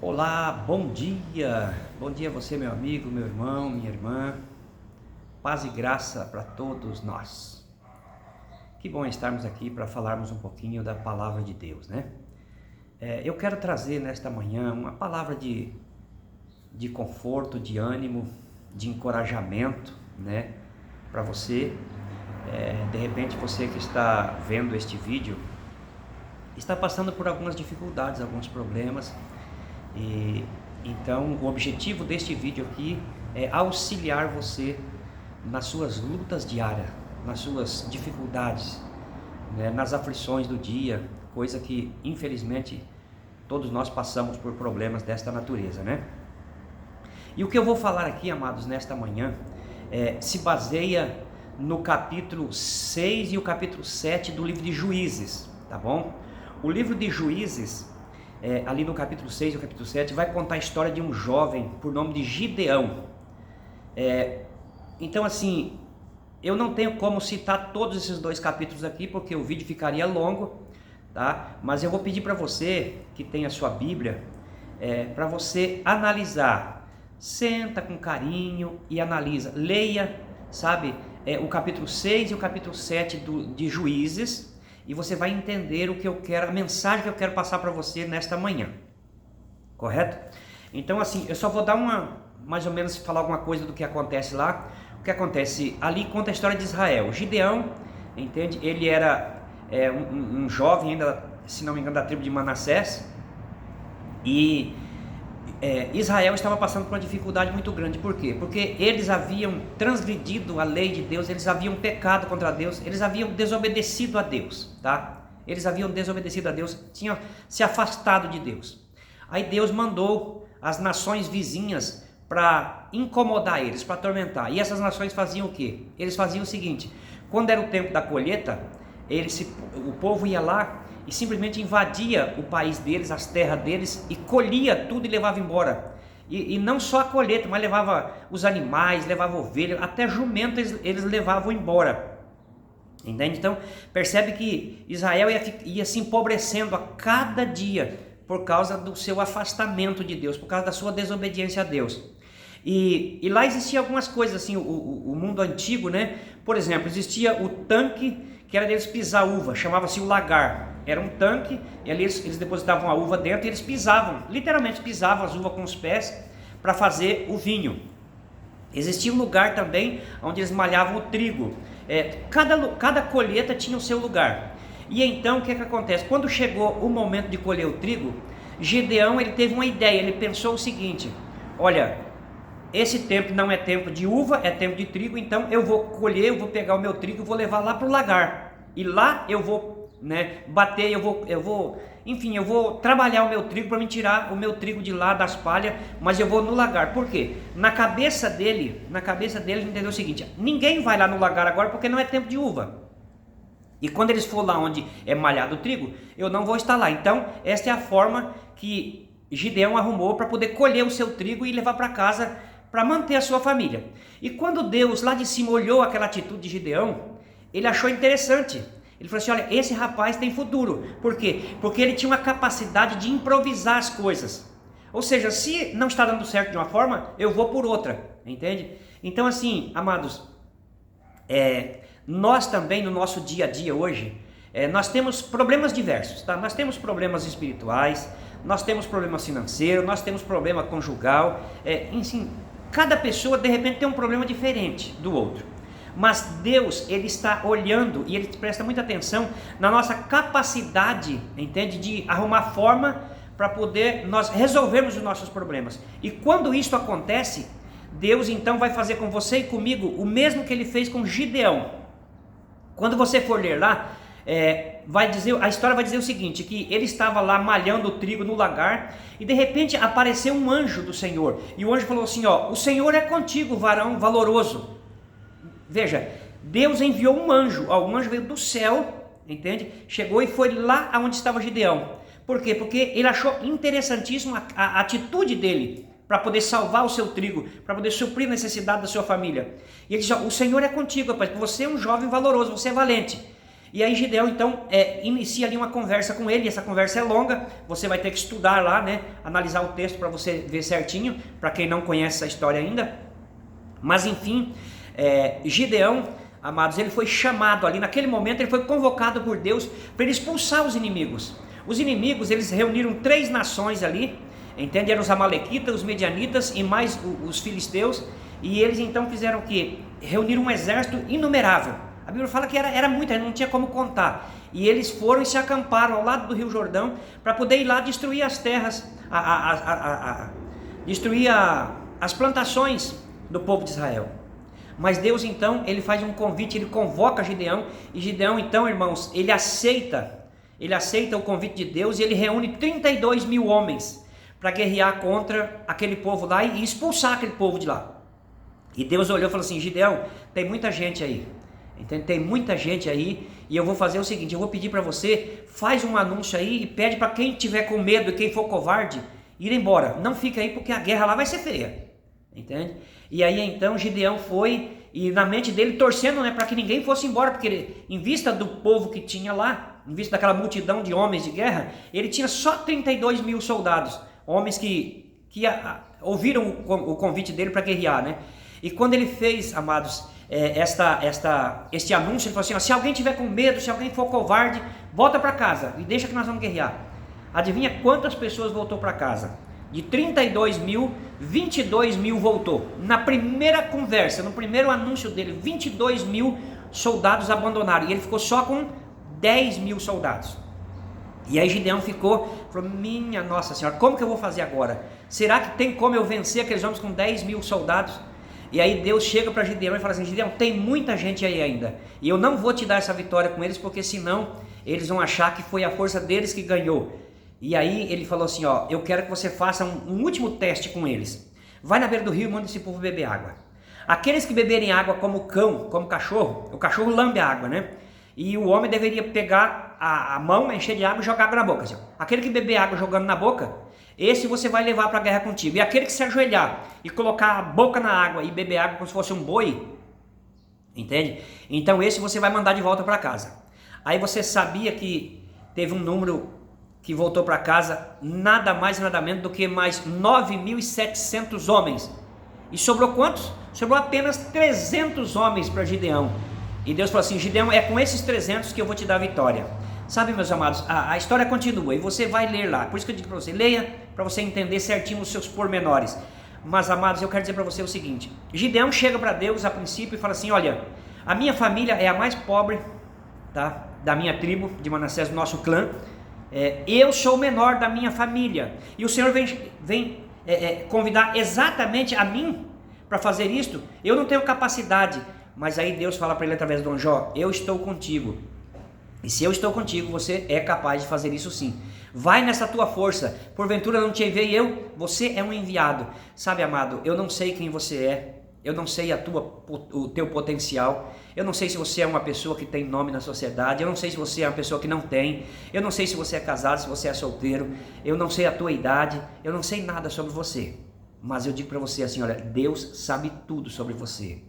Olá, bom dia! Bom dia a você, meu amigo, meu irmão, minha irmã. Paz e graça para todos nós. Que bom estarmos aqui para falarmos um pouquinho da palavra de Deus, né? Eu quero trazer nesta manhã uma palavra de conforto, de ânimo, de encorajamento, né? Para você. De repente você que está vendo este vídeo está passando por algumas dificuldades, alguns problemas. E então o objetivo deste vídeo aqui é auxiliar você nas suas lutas diárias, nas suas dificuldades, né, nas aflições do dia, coisa que infelizmente todos nós passamos por problemas desta natureza, né? E o que eu vou falar aqui, amados, nesta manhã, se baseia no capítulo 6 e o capítulo 7 do livro de Juízes, tá bom? O livro de Juízes, ali no capítulo 6 e o capítulo 7, vai contar a história de um jovem por nome de Gideão. Então assim, eu não tenho como citar todos esses dois capítulos aqui, porque o vídeo ficaria longo, tá? Mas eu vou pedir para você, que tem a sua Bíblia, para você analisar. Senta com carinho e analisa, leia, sabe, o capítulo 6 e o capítulo 7 de Juízes, e você vai entender o que eu quero, a mensagem que eu quero passar para você nesta manhã, correto? Então assim, eu só vou dar mais ou menos falar alguma coisa do que acontece lá. O que acontece ali conta a história de Israel. Gideão, entende? Ele era um jovem ainda, se não me engano, da tribo de Manassés, e Israel estava passando por uma dificuldade muito grande. Por quê? Porque eles haviam transgredido a lei de Deus, eles haviam pecado contra Deus, eles haviam desobedecido a Deus, tá? Eles haviam desobedecido a Deus, tinham se afastado de Deus. Aí Deus mandou as nações vizinhas para incomodar eles, para atormentar. E essas nações faziam o quê? Eles faziam o seguinte: quando era o tempo da colheita, o povo ia lá e simplesmente invadia o país deles, as terras deles, e colhia tudo e levava embora. E não só a colheita, mas levava os animais, levava ovelhas, até jumento eles levavam embora. Entende? Então percebe que Israel ia se empobrecendo a cada dia por causa do seu afastamento de Deus, por causa da sua desobediência a Deus. E lá existiam algumas coisas assim, o mundo antigo, né? Por exemplo, existia o tanque que era deles pisar uva, chamava-se o lagar. Era um tanque, e ali eles depositavam a uva dentro e eles pisavam, literalmente pisavam as uvas com os pés para fazer o vinho. Existia um lugar também onde eles malhavam o trigo. Cada colheita tinha o seu lugar. E então o que acontece? Quando chegou o momento de colher o trigo, Gideão ele teve uma ideia, ele pensou o seguinte: olha, esse tempo não é tempo de uva, é tempo de trigo, então eu vou colher, eu vou pegar o meu trigo e vou levar lá para o lagar. E lá eu vou bater, eu vou trabalhar o meu trigo para me tirar o meu trigo de lá das palhas, mas eu vou no lagar. Por quê? Na cabeça dele ele entendeu o seguinte: ninguém vai lá no lagar agora porque não é tempo de uva. E quando eles for lá onde é malhado o trigo, eu não vou estar lá. Então esta é a forma que Gideão arrumou para poder colher o seu trigo e levar para casa para manter a sua família. E quando Deus lá de cima olhou aquela atitude de Gideão, ele achou interessante. Ele falou assim: olha, esse rapaz tem futuro. Por quê? Porque ele tinha uma capacidade de improvisar as coisas. Ou seja, se não está dando certo de uma forma, eu vou por outra, entende? Então assim, amados, nós também no nosso dia a dia hoje, nós temos problemas diversos, tá? Nós temos problemas espirituais, nós temos problema financeiro, nós temos problema conjugal, enfim, cada pessoa de repente tem um problema diferente do outro. Mas Deus, ele está olhando e ele presta muita atenção na nossa capacidade, entende? De arrumar forma para poder nós resolvermos os nossos problemas. E quando isso acontece, Deus então vai fazer com você e comigo o mesmo que ele fez com Gideão. Quando você for ler lá, a história vai dizer o seguinte: que ele estava lá malhando o trigo no lagar e de repente apareceu um anjo do Senhor. E o anjo falou assim: ó, o Senhor é contigo, varão valoroso. Veja, Deus enviou um anjo, um anjo veio do céu, entende? Chegou e foi lá onde estava Gideão. Por quê? Porque ele achou interessantíssimo a atitude dele para poder salvar o seu trigo, para poder suprir a necessidade da sua família. E ele disse: o Senhor é contigo, rapaz, você é um jovem valoroso, você é valente. E aí Gideão então inicia ali uma conversa com ele, e essa conversa é longa, você vai ter que estudar lá, né, analisar o texto para você ver certinho, para quem não conhece essa história ainda. Mas enfim, Gideão, amados, ele foi chamado ali, naquele momento ele foi convocado por Deus para ele expulsar os inimigos. Os inimigos, eles reuniram 3 nações ali, entende? Eram os amalequitas, os medianitas e mais os filisteus, e eles então fizeram o quê? Reuniram um exército inumerável. A Bíblia fala que era muito, não tinha como contar. E eles foram e se acamparam ao lado do Rio Jordão para poder ir lá destruir as terras, destruir as plantações do povo de Israel. Mas Deus então, ele faz um convite, ele convoca Gideão, e Gideão então, irmãos, ele aceita o convite de Deus, e ele reúne 32 mil homens para guerrear contra aquele povo lá e expulsar aquele povo de lá. E Deus olhou e falou assim: Gideão, tem muita gente aí, entende? Tem muita gente aí, e eu vou fazer o seguinte, eu vou pedir para você, faz um anúncio aí e pede para quem tiver com medo e quem for covarde, ir embora, não fica aí porque a guerra lá vai ser feia, entende? E aí então Gideão foi, e na mente dele torcendo, né, para que ninguém fosse embora, porque ele, em vista do povo que tinha lá, em vista daquela multidão de homens de guerra, ele tinha só 32 mil soldados, homens que ouviram o convite dele para guerrear, né? E quando ele fez, amados, este anúncio, ele falou assim: ó, se alguém tiver com medo, se alguém for covarde, volta para casa e deixa que nós vamos guerrear. Adivinha quantas pessoas voltou para casa? De 32 mil, 22 mil voltou. Na primeira conversa, no primeiro anúncio dele, 22 mil soldados abandonaram, e ele ficou só com 10 mil soldados. E aí Gideão falou: minha Nossa Senhora, como que eu vou fazer agora? Será que tem como eu vencer aqueles homens com 10 mil soldados? E aí Deus chega para Gideão e fala assim: Gideão, tem muita gente aí ainda, e eu não vou te dar essa vitória com eles, porque senão eles vão achar que foi a força deles que ganhou. E aí ele falou assim: ó, eu quero que você faça um último teste com eles. Vai na beira do rio e manda esse povo beber água. Aqueles que beberem água como cão, como cachorro, o cachorro lambe a água, né? E o homem deveria pegar a mão, encher de água e jogar água na boca. Assim. Aquele que beber água jogando na boca, esse você vai levar para a guerra contigo. E aquele que se ajoelhar e colocar a boca na água e beber água como se fosse um boi, entende? Então esse você vai mandar de volta para casa. Aí você sabia que teve um número que voltou para casa, nada mais nada menos do que mais 9.700 homens. E sobrou quantos? Sobrou apenas 300 homens para Gideão. E Deus falou assim: Gideão, é com esses 300 que eu vou te dar a vitória. Sabe, meus amados, a história continua e você vai ler lá. Por isso que eu digo para você, leia para você entender certinho os seus pormenores. Mas, amados, eu quero dizer para você o seguinte: Gideão chega para Deus a princípio e fala assim: olha, a minha família é a mais pobre, tá, da minha tribo, de Manassés, do nosso clã. Eu sou o menor da minha família. E o Senhor vem convidar exatamente a mim para fazer isto. Eu não tenho capacidade. Mas aí Deus fala para ele através do Dom Jó: eu estou contigo. E se eu estou contigo, você é capaz de fazer isso sim. Vai nessa tua força. Porventura não te enviei eu? Você é um enviado. Sabe, amado, eu não sei quem você é. Eu não sei o teu potencial. Eu não sei se você é uma pessoa que tem nome na sociedade. Eu não sei se você é uma pessoa que não tem. Eu não sei se você é casado, se você é solteiro. Eu não sei a tua idade. Eu não sei nada sobre você. Mas eu digo para você assim, olha, Deus sabe tudo sobre você.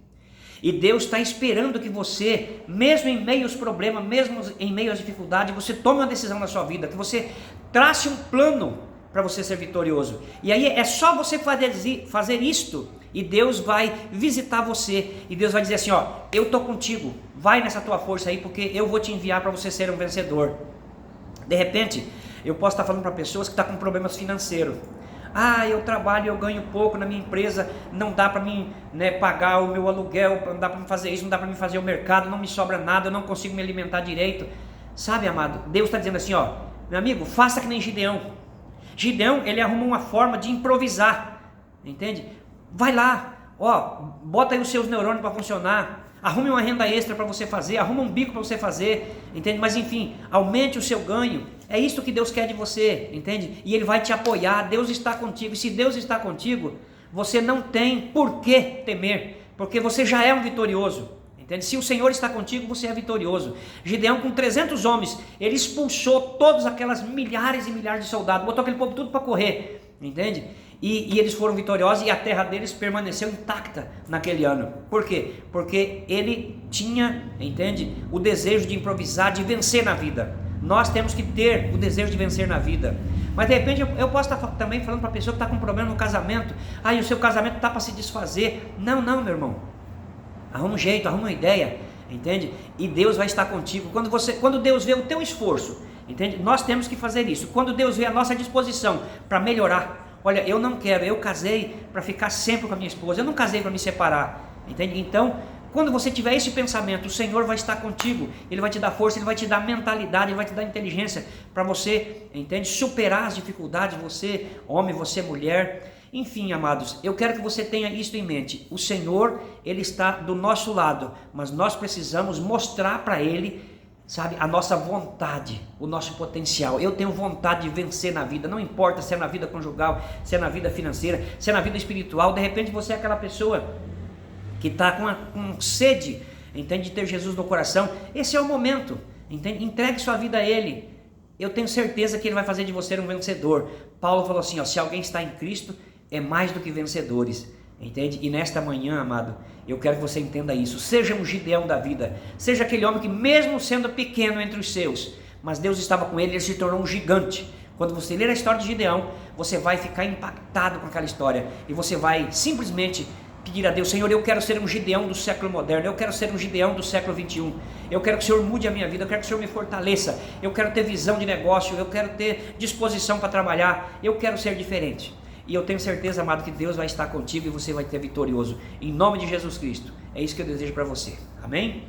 E Deus está esperando que você, mesmo em meio aos problemas, mesmo em meio às dificuldades, você tome uma decisão na sua vida, que você trace um plano para você ser vitorioso. E aí é só você fazer isto, e Deus vai visitar você, e Deus vai dizer assim: ó, eu estou contigo, vai nessa tua força aí, porque eu vou te enviar para você ser um vencedor. De repente, eu posso estar falando para pessoas que estão com problemas financeiros. Ah, eu trabalho, eu ganho pouco na minha empresa, não dá para mim, né, pagar o meu aluguel, não dá para mim fazer isso, não dá para mim fazer o mercado, não me sobra nada, eu não consigo me alimentar direito. Sabe, amado, Deus está dizendo assim, ó, meu amigo, faça que nem Gideão. Gideão, ele arruma uma forma de improvisar, entende? Vai lá, ó, bota aí os seus neurônios para funcionar, arrume uma renda extra para você fazer, arruma um bico para você fazer, entende? Mas enfim, aumente o seu ganho. É isso que Deus quer de você, entende? E Ele vai te apoiar, Deus está contigo. E se Deus está contigo, você não tem por que temer, porque você já é um vitorioso, entende? Se o Senhor está contigo, você é vitorioso. Gideão, com 300 homens, ele expulsou todas aquelas milhares e milhares de soldados, botou aquele povo tudo para correr, entende? E eles foram vitoriosos e a terra deles permaneceu intacta naquele ano. Por quê? Porque ele tinha, entende? O desejo de improvisar, de vencer na vida. Nós temos que ter o desejo de vencer na vida. Mas de repente eu posso estar também falando para a pessoa que está com problema no casamento. E o seu casamento está para se desfazer. Não, meu irmão. Arruma um jeito, arruma uma ideia, entende? E Deus vai estar contigo. Quando Deus vê o teu esforço, entende? Nós temos que fazer isso. Quando Deus vê a nossa disposição para melhorar. Olha, eu não quero, eu casei para ficar sempre com a minha esposa. Eu não casei para me separar, entende? Então, quando você tiver esse pensamento, o Senhor vai estar contigo, Ele vai te dar força, Ele vai te dar mentalidade, Ele vai te dar inteligência para você, entende? Superar as dificuldades, você homem, você mulher, enfim, amados, eu quero que você tenha isso em mente. O Senhor, Ele está do nosso lado, mas nós precisamos mostrar para Ele, sabe, a nossa vontade, o nosso potencial. Eu tenho vontade de vencer na vida, não importa se é na vida conjugal, se é na vida financeira, se é na vida espiritual. De repente você é aquela pessoa que está com sede, entende, de ter Jesus no coração. Esse é o momento, entende? Entregue sua vida a Ele. Eu tenho certeza que Ele vai fazer de você um vencedor. Paulo falou assim, se alguém está em Cristo, é mais do que vencedores, entende? E nesta manhã, amado, eu quero que você entenda isso. Seja um Gideão da vida, seja aquele homem que mesmo sendo pequeno entre os seus, mas Deus estava com ele se tornou um gigante. Quando você ler a história de Gideão, você vai ficar impactado com aquela história, e você vai simplesmente pedir a Deus, Senhor, eu quero ser um Gideão do século moderno, eu quero ser um Gideão do século 21, eu quero que o Senhor mude a minha vida, eu quero que o Senhor me fortaleça, eu quero ter visão de negócio, eu quero ter disposição para trabalhar, eu quero ser diferente. E eu tenho certeza, amado, que Deus vai estar contigo e você vai ter vitorioso. Em nome de Jesus Cristo. É isso que eu desejo para você. Amém?